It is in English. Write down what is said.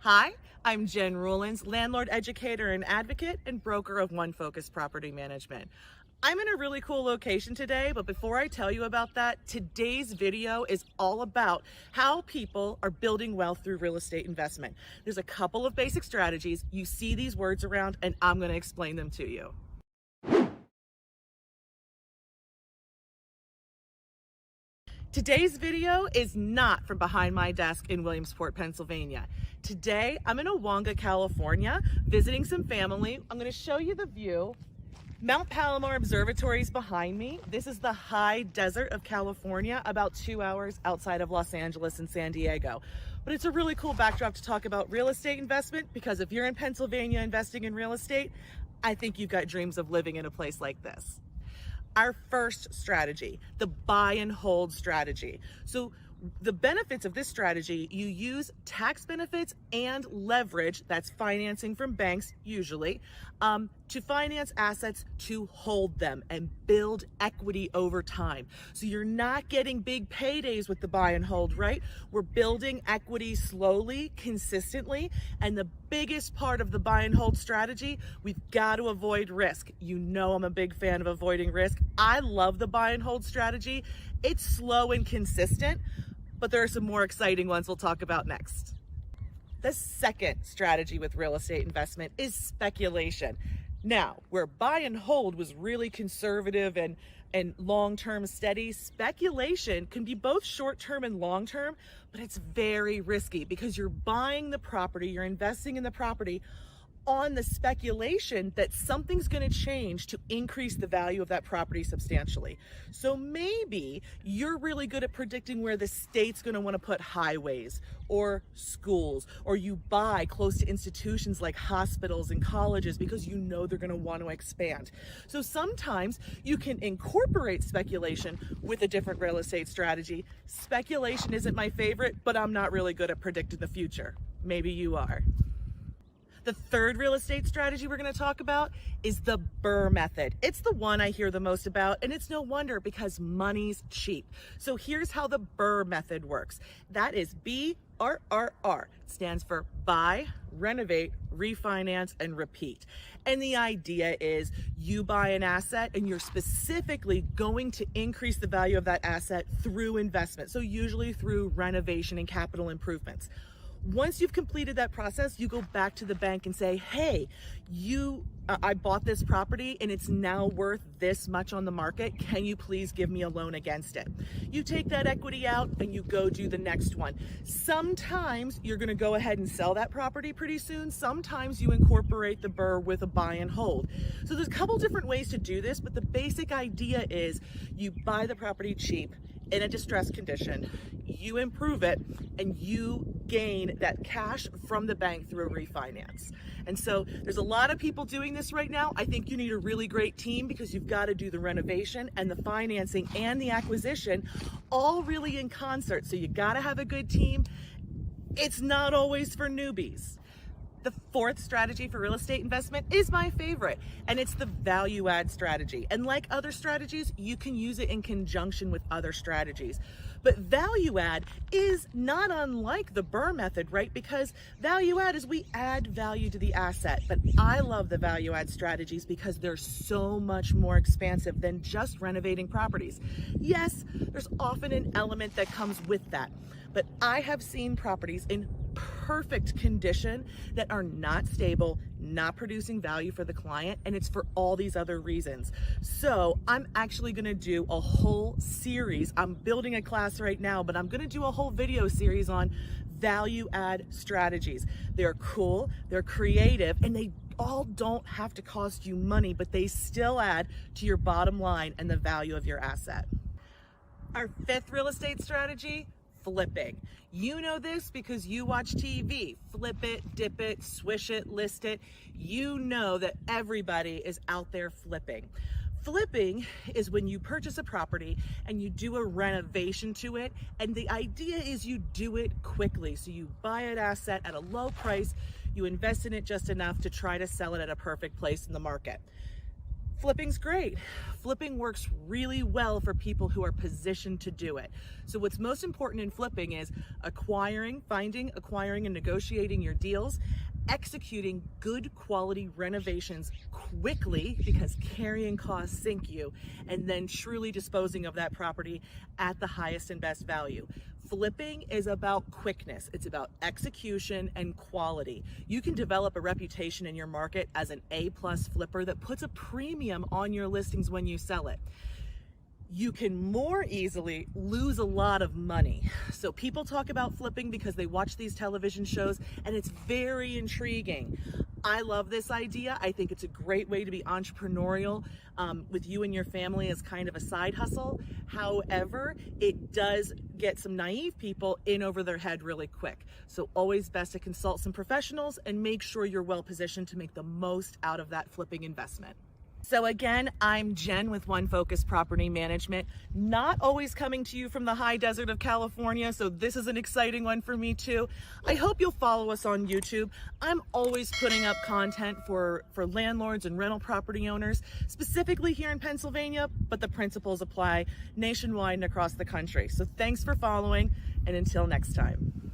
Hi, I'm Jen Ruelens, landlord, educator, and advocate, and broker of One Focus Property Management. I'm in a really cool location today, but before I tell you about that, today's video is all about how people are building wealth through real estate investment. There's a couple of basic strategies. You see these words around, and I'm going to explain them to you. Today's video is not from behind my desk in Williamsport, Pennsylvania. Today, I'm in Owanga, California, visiting some family. I'm going to show you the view. Mount Palomar Observatory is behind me. This is the high desert of California, about 2 hours outside of Los Angeles and San Diego. But it's a really cool backdrop to talk about real estate investment, because if you're in Pennsylvania investing in real estate, I think you've got dreams of living in a place like this. Our first strategy, the buy and hold strategy. So the benefits of this strategy, you use tax benefits and leverage, that's financing from banks usually, to finance assets to hold them and build equity over time. So you're not getting big paydays with the buy and hold, right? We're building equity slowly, consistently, and the biggest part of the buy and hold strategy, we've got to avoid risk. You know I'm a big fan of avoiding risk. I love the buy and hold strategy. It's slow and consistent, but there are some more exciting ones we'll talk about next. The second strategy with real estate investment is speculation. Now, where buy and hold was really conservative and long-term steady, speculation can be both short-term and long-term, but it's very risky because you're buying the property, you're investing in the property on the speculation that something's going to change to increase the value of that property substantially. So maybe you're really good at predicting where the state's going to want to put highways or schools, or you buy close to institutions like hospitals and colleges because you know they're going to want to expand. So sometimes you can incorporate speculation with a different real estate strategy. Speculation isn't my favorite, but I'm not really good at predicting the future. Maybe you are. The third real estate strategy we're going to talk about is the BRRRR method. It's the one I hear the most about, and it's no wonder because money's cheap. So here's how the BRRRR method works. That is BRRRR. It stands for buy, renovate, refinance, and repeat. And the idea is you buy an asset and you're specifically going to increase the value of that asset through investment. So usually through renovation and capital improvements. Once you've completed that process, you go back to the bank and say, hey, I bought this property and it's now worth this much on the market. Can you please give me a loan against it? You take that equity out and you go do the next one. Sometimes you're going to go ahead and sell that property pretty soon. Sometimes you incorporate the BRRRR with a buy and hold. So there's a couple different ways to do this, but the basic idea is you buy the property cheap in a distressed condition, you improve it, and you gain that cash from the bank through a refinance. And so there's a lot of people doing this right now. I think you need a really great team because you've got to do the renovation and the financing and the acquisition all really in concert. So you got to have a good team. It's not always for newbies. The fourth strategy for real estate investment is my favorite, and it's the value add strategy. And like other strategies, you can use it in conjunction with other strategies. But value add is not unlike the BRRRR method, right? Because value add is we add value to the asset. But I love the value add strategies because they're so much more expansive than just renovating properties. Yes, there's often an element that comes with that. But I have seen properties in perfect condition that are not stable, not producing value for the client, and it's for all these other reasons. So I'm actually going to do a whole series. I'm building a class right now, but I'm going to do a whole video series on value add strategies. They're cool, they're creative, and they all don't have to cost you money, but they still add to your bottom line and the value of your asset. Our fifth real estate strategy, flipping. You know this because you watch TV. Flip it, dip it, swish it, list it. You know that everybody is out there flipping. Flipping is when you purchase a property and you do a renovation to it, and the idea is you do it quickly. So you buy an asset at a low price, you invest in it just enough to try to sell it at a perfect place in the market. Flipping's great. Flipping works really well for people who are positioned to do it. So what's most important in flipping is finding, acquiring, and negotiating your deals, executing good quality renovations quickly because carrying costs sink you, and then truly disposing of that property at the highest and best value. Flipping is about quickness. It's about execution and quality. You can develop a reputation in your market as an A+ flipper that puts a premium on your listings when you sell it. You can more easily lose a lot of money. So people talk about flipping because they watch these television shows and it's very intriguing. I love this idea. I think it's a great way to be entrepreneurial with you and your family as kind of a side hustle. However, it does get some naive people in over their head really quick. So always best to consult some professionals and make sure you're well positioned to make the most out of that flipping investment. So again, I'm Jen with One Focus Property Management, not always coming to you from the high desert of California, so this is an exciting one for me too. I hope you'll follow us on YouTube. I'm always putting up content for landlords and rental property owners, specifically here in Pennsylvania, but the principles apply nationwide and across the country. So thanks for following, and until next time.